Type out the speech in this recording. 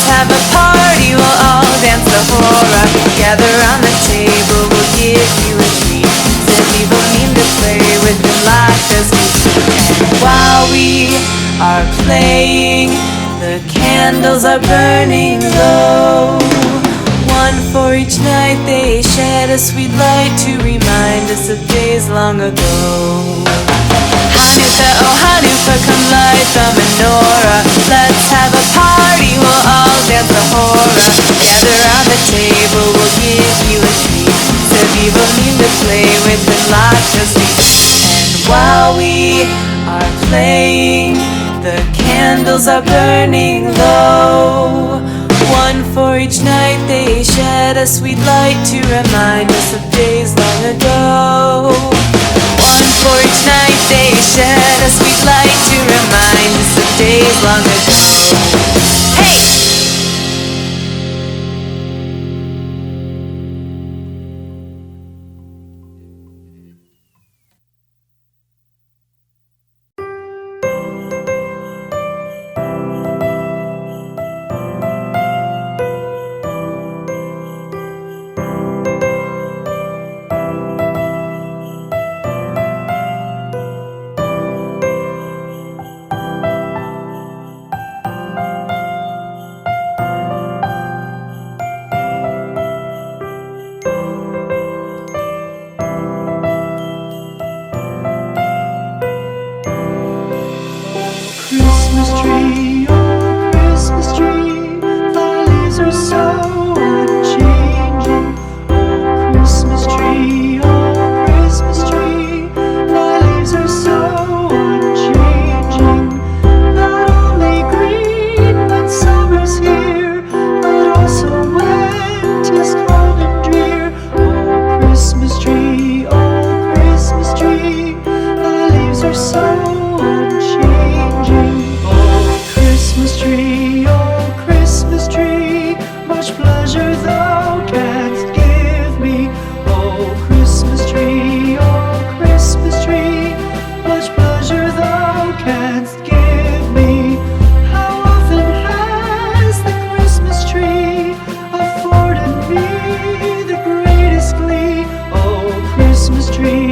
have a party, we'll all dance the hora. Gather round the table, we'll give you a treat. Said people mean to play with them like this. And while we are playing, the candles are burning low. One for each night they shed a sweet light to remind us of days long ago. Hanukkah, oh Hanukkah, come light the menorah. Let's have a party, we'll all dance the hora. Gather round the table, we'll give you a treat. Said people mean to play with it like just me. And while we are playing, the candles are burning low. One for each night they shed a sweet light to remind us of days long ago. One for each night they shed a sweet light to remind us of days long ago. Hey! Christmas tree, oh Christmas tree, thy leaves are so unchanging. Oh Christmas tree, thy leaves are so unchanging. Not only green when summer's here, but also when 'tis cold and drear. Oh Christmas tree, thy leaves are so unchanging. Christmas tree, much pleasure thou canst give me. Oh Christmas tree, much pleasure thou canst give me. How often has the Christmas tree afforded me the greatest glee? Oh Christmas tree,